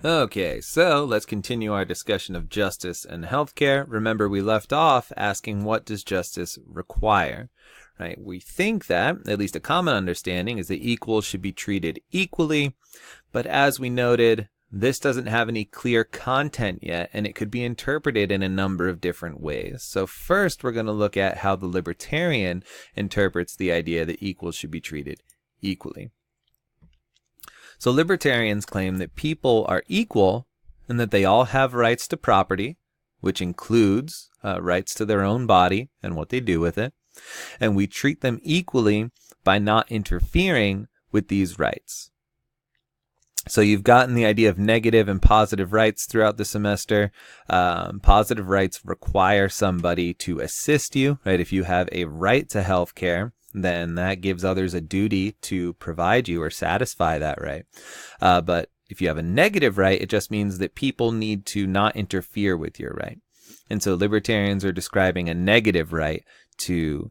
Okay, so let's continue our discussion of justice and healthcare. Remember, we left off asking, what does justice require? Right? We think that, at least a common understanding, is that equals should be treated equally. But as we noted, this doesn't have any clear content yet, and it could be interpreted in a number of different ways. So first, we're going to look at how the libertarian interprets the idea that equals should be treated equally. So libertarians claim that people are equal and that they all have rights to property, which includes rights to their own body and what they do with it. And we treat them equally by not interfering with these rights. So you've gotten the idea of negative and positive rights throughout the semester. Positive rights require somebody to assist you, right? If you have a right to health care, then that gives others a duty to provide you or satisfy that right. But if you have a negative right, it just means that people need to not interfere with your right. And so libertarians are describing a negative right to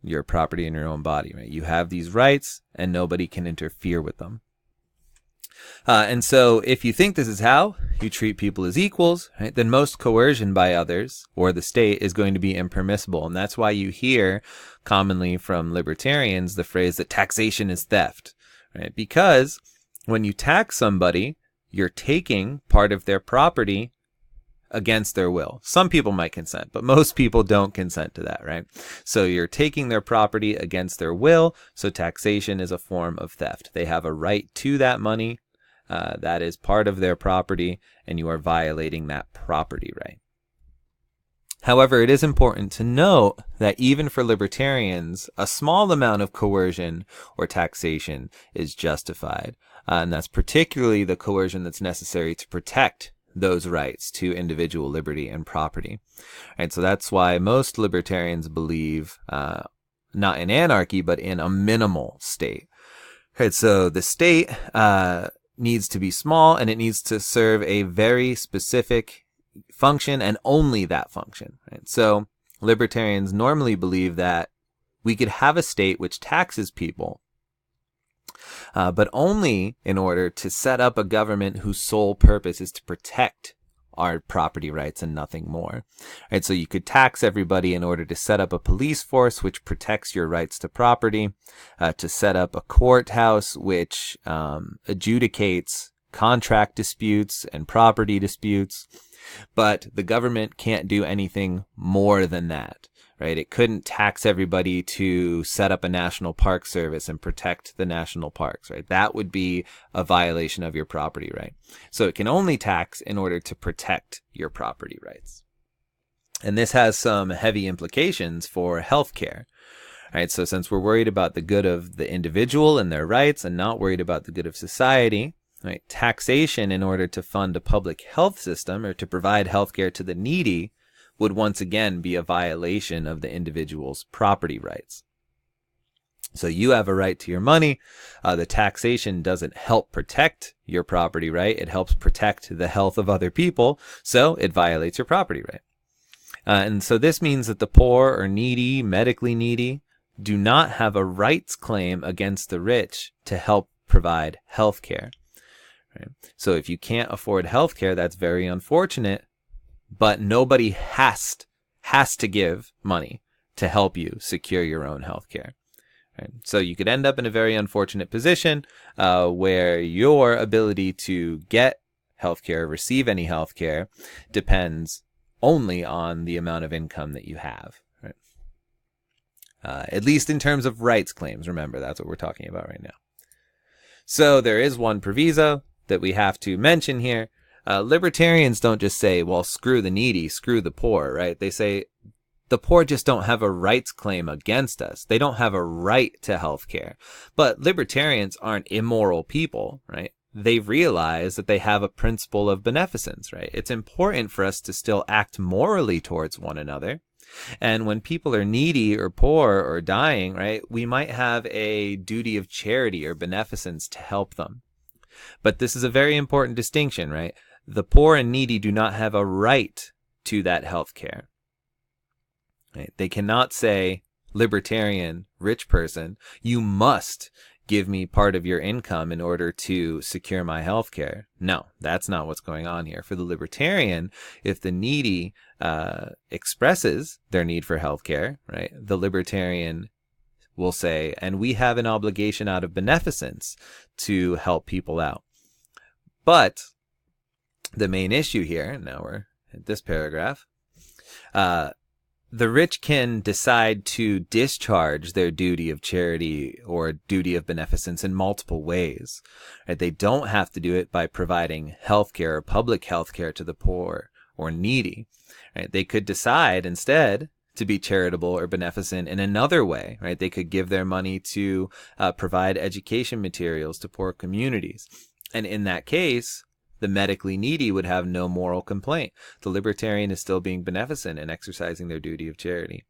your property and your own body, right? You have these rights and nobody can interfere with them. And so if you think this is how you treat people as equals, right, then most coercion by others or the state is going to be impermissible. And that's why you hear commonly from libertarians the phrase that taxation is theft, right? Because when you tax somebody, you're taking part of their property against their will. Some people might consent, but most people don't consent to that, right? So you're taking their property against their will. So taxation is a form of theft. They have a right to that money. That is part of their property, and you are violating that property right. However, it is important to note that even for libertarians, a small amount of coercion or taxation is justified. And that's particularly the coercion that's necessary to protect those rights to individual liberty and property. And so that's why most libertarians believe not in anarchy, but in a minimal state. Right, so the state needs to be small, and it needs to serve a very specific function and only that function. Right? So libertarians normally believe that we could have a state which taxes people, but only in order to set up a government whose sole purpose is to protect our property rights and nothing more. Right? So you could tax everybody in order to set up a police force which protects your rights to property, to set up a courthouse which adjudicates contract disputes and property disputes. But the government can't do anything more than that. Right? It couldn't tax everybody to set up a national park service and protect the national parks, right? That would be a violation of your property right. So it can only tax in order to protect your property rights. And this has some heavy implications for healthcare. Right? So since we're worried about the good of the individual and their rights and not worried about the good of society, right? Taxation in order to fund a public health system or to provide healthcare to the needy would once again be a violation of the individual's property rights. So you have a right to your money. The taxation doesn't help protect your property right. It helps protect the health of other people. So it violates your property right. And so this means that the poor or needy, medically needy, do not have a rights claim against the rich to help provide health care. Right? So if you can't afford health care, that's very unfortunate. But nobody has to give money to help you secure your own health care. Right? So you could end up in a very unfortunate position where your ability to get health care, receive any health care, depends only on the amount of income that you have. Right? At least in terms of rights claims. Remember, that's what we're talking about right now. So there is one proviso that we have to mention here. Libertarians don't just say, well, screw the needy, screw the poor, right? They say the poor just don't have a rights claim against us. They don't have a right to health care. But libertarians aren't immoral people, right? They realize that they have a principle of beneficence, right? It's important for us to still act morally towards one another. And when people are needy or poor or dying, right, we might have a duty of charity or beneficence to help them. But this is a very important distinction, right? The poor and needy do not have a right to that health care. Right? They cannot say, libertarian, rich person, you must give me part of your income in order to secure my health care. No, that's not what's going on here. For the libertarian, if the needy expresses their need for health care, right, the libertarian will say, and we have an obligation out of beneficence to help people out. But the main issue here, now we're at this paragraph, the rich can decide to discharge their duty of charity or duty of beneficence in multiple ways. Right? They don't have to do it by providing healthcare or public healthcare to the poor or needy. Right? They could decide instead to be charitable or beneficent in another way. Right? They could give their money to provide education materials to poor communities. And in that case, the medically needy would have no moral complaint. The libertarian is still being beneficent and exercising their duty of charity.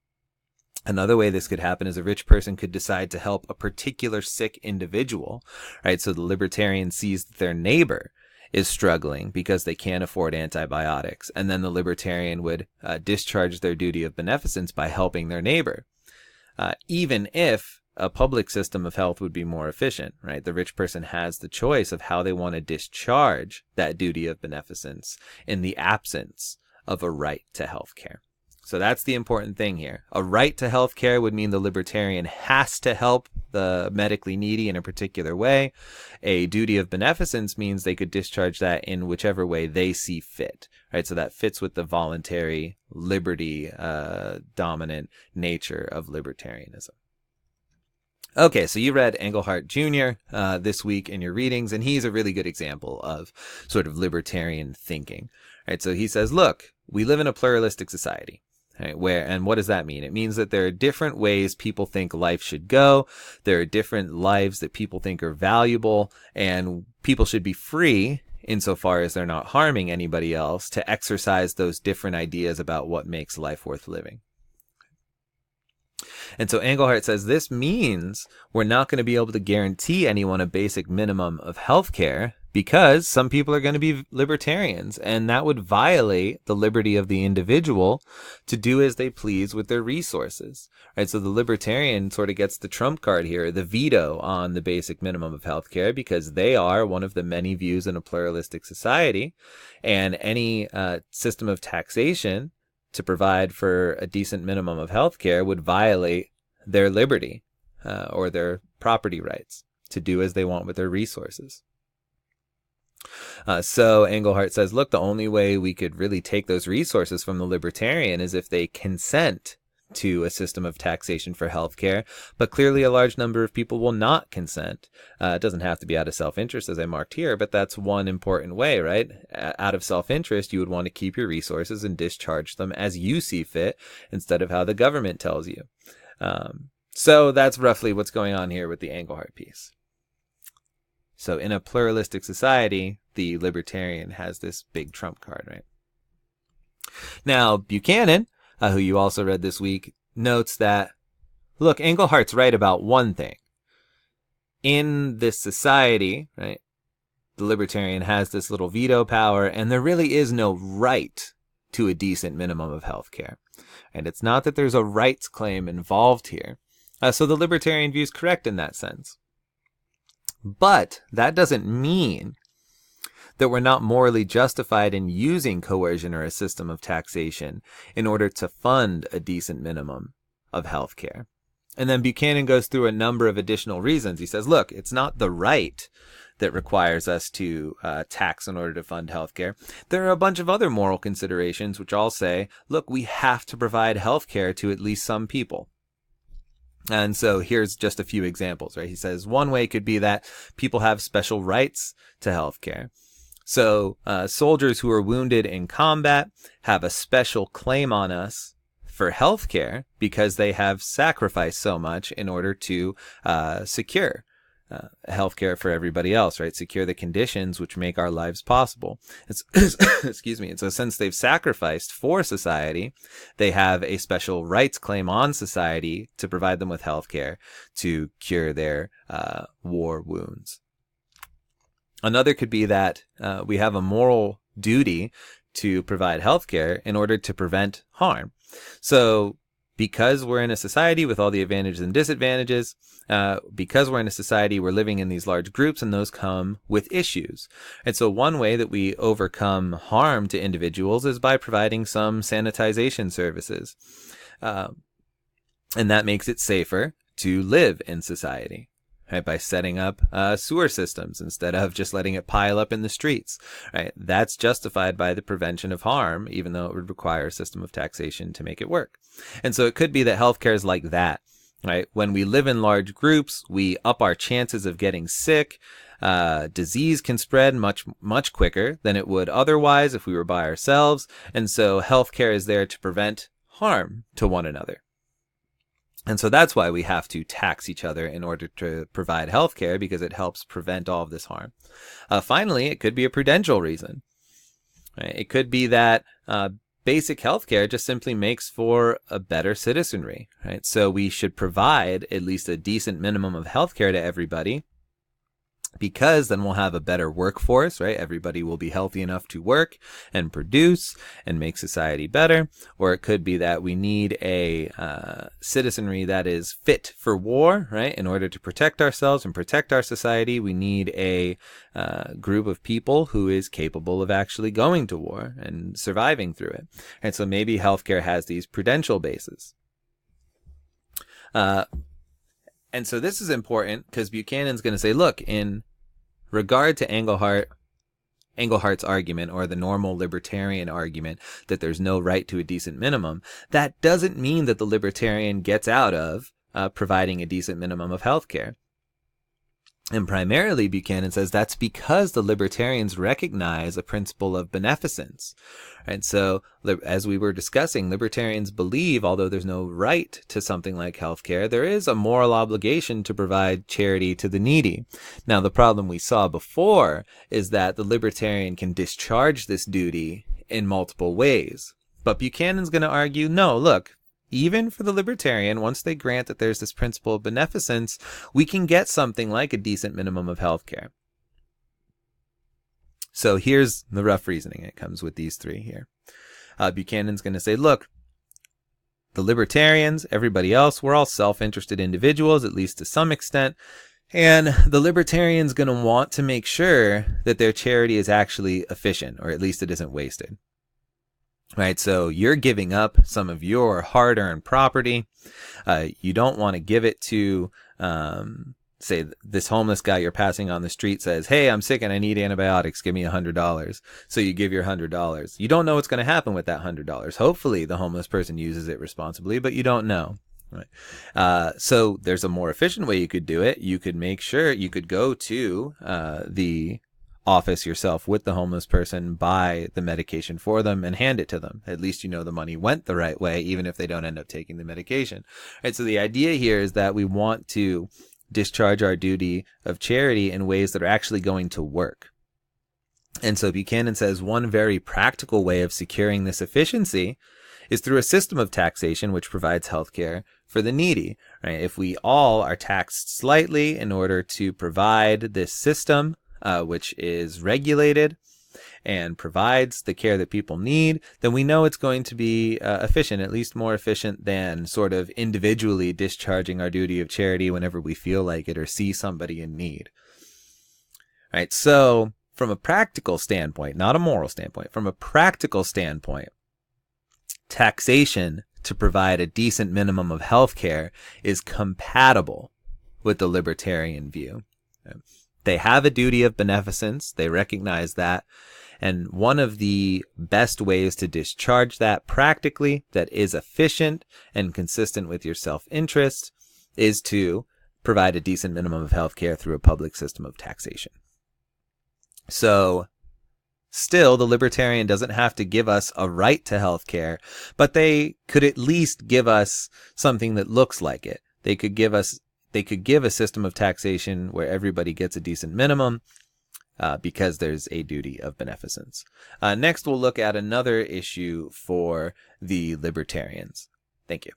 Another way this could happen is a rich person could decide to help a particular sick individual, right? So the libertarian sees that their neighbor is struggling because they can't afford antibiotics. And then the libertarian would discharge their duty of beneficence by helping their neighbor. Even if a public system of health would be more efficient, right? The rich person has the choice of how they want to discharge that duty of beneficence in the absence of a right to health care. So that's the important thing here. A right to health care would mean the libertarian has to help the medically needy in a particular way. A duty of beneficence means they could discharge that in whichever way they see fit, right? So that fits with the voluntary, liberty, dominant nature of libertarianism. Okay, so you read Engelhardt Jr. This week in your readings, and he's a really good example of sort of libertarian thinking. Right, so he says, look, we live in a pluralistic society. Right, and what does that mean? It means that there are different ways people think life should go. There are different lives that people think are valuable, and people should be free, insofar as they're not harming anybody else, to exercise those different ideas about what makes life worth living. And so Engelhardt says this means we're not going to be able to guarantee anyone a basic minimum of health care because some people are going to be libertarians, and that would violate the liberty of the individual to do as they please with their resources. Right? So the libertarian sort of gets the trump card here, the veto on the basic minimum of health care, because they are one of the many views in a pluralistic society, and any system of taxation to provide for a decent minimum of health care would violate their liberty or their property rights to do as they want with their resources. So Engelhardt says, look, the only way we could really take those resources from the libertarian is if they consent to a system of taxation for healthcare, but clearly a large number of people will not consent. It doesn't have to be out of self-interest, as I marked here, but that's one important way, right? Out of self-interest, you would want to keep your resources and discharge them as you see fit instead of how the government tells you. So that's roughly what's going on here with the Engelhardt piece. So in a pluralistic society, the libertarian has this big trump card, right? Now, Buchanan, who you also read this week, notes that, look, Engelhardt's right about one thing. In this society, right, the libertarian has this little veto power, and there really is no right to a decent minimum of health care. And it's not that there's a rights claim involved here. So the libertarian view is correct in that sense. But that doesn't mean that we're not morally justified in using coercion or a system of taxation in order to fund a decent minimum of health care. And then Buchanan goes through a number of additional reasons. He says, look, it's not the right that requires us to tax in order to fund health care. There are a bunch of other moral considerations which all say, look, we have to provide health care to at least some people. And so here's just a few examples, right? He says one way could be that people have special rights to health care. So soldiers who are wounded in combat have a special claim on us for health care because they have sacrificed so much in order to secure health care for everybody else, right? Secure the conditions which make our lives possible. Excuse me. And so since they've sacrificed for society, they have a special rights claim on society to provide them with health care to cure their war wounds. Another could be that we have a moral duty to provide health care in order to prevent harm. So because we're in a society with all the advantages and disadvantages, because we're in a society, we're living in these large groups, and those come with issues. And so one way that we overcome harm to individuals is by providing some sanitization services. And that makes it safer to live in society. Right, by setting up sewer systems instead of just letting it pile up in the streets. Right, that's justified by the prevention of harm, even though it would require a system of taxation to make it work. And so it could be that healthcare is like that. Right, when we live in large groups, we up our chances of getting sick. Disease can spread much quicker than it would otherwise if we were by ourselves. And so healthcare is there to prevent harm to one another. And so that's why we have to tax each other in order to provide health care, because it helps prevent all of this harm. Finally, it could be a prudential reason. Right? It could be that basic health care just simply makes for a better citizenry. Right? So we should provide at least a decent minimum of health care to everybody, because then we'll have a better workforce, right? Everybody will be healthy enough to work and produce and make society better. Or it could be that we need a citizenry that is fit for war, right? In order to protect ourselves and protect our society, we need a group of people who is capable of actually going to war and surviving through it. And so maybe healthcare has these prudential bases. And so this is important because Buchanan's going to say, look, in regard to Englehart's argument, or the normal libertarian argument that there's no right to a decent minimum, that doesn't mean that the libertarian gets out of providing a decent minimum of health care. And primarily, Buchanan says that's because the libertarians recognize a principle of beneficence. And so, as we were discussing, libertarians believe, although there's no right to something like healthcare, there is a moral obligation to provide charity to the needy. Now, the problem we saw before is that the libertarian can discharge this duty in multiple ways. But Buchanan's going to argue, no, look, even for the libertarian, once they grant that there's this principle of beneficence, we can get something like a decent minimum of health care. So here's the rough reasoning. It comes with these three here. Buchanan's going to say, look, the libertarians, everybody else, we're all self-interested individuals, at least to some extent. And the libertarian's going to want to make sure that their charity is actually efficient, or at least it isn't wasted. Right, so you're giving up some of your hard-earned property. You don't want to give it to, say, this homeless guy you're passing on the street says, hey, I'm sick and I need antibiotics. Give me $100. So you give your $100. You don't know what's going to happen with that $100. Hopefully the homeless person uses it responsibly, but you don't know. Right. So there's a more efficient way you could do it. You could make sure you could go to the office yourself with the homeless person, buy the medication for them, and hand it to them. At least you know the money went the right way, even if they don't end up taking the medication. Right, so the idea here is that we want to discharge our duty of charity in ways that are actually going to work. And so Buchanan says one very practical way of securing this efficiency is through a system of taxation which provides health care for the needy. Right? If we all are taxed slightly in order to provide this system, which is regulated and provides the care that people need, then we know it's going to be efficient, at least more efficient than sort of individually discharging our duty of charity whenever we feel like it or see somebody in need. All right, so from a practical standpoint, not a moral standpoint, from a practical standpoint, taxation to provide a decent minimum of health care is compatible with the libertarian view. They have a duty of beneficence. They recognize that. And one of the best ways to discharge that practically, that is efficient and consistent with your self-interest, is to provide a decent minimum of health care through a public system of taxation. So still, the libertarian doesn't have to give us a right to health care, but they could at least give us something that looks like it. They could give a system of taxation where everybody gets a decent minimum because there's a duty of beneficence. Next, we'll look at another issue for the libertarians. Thank you.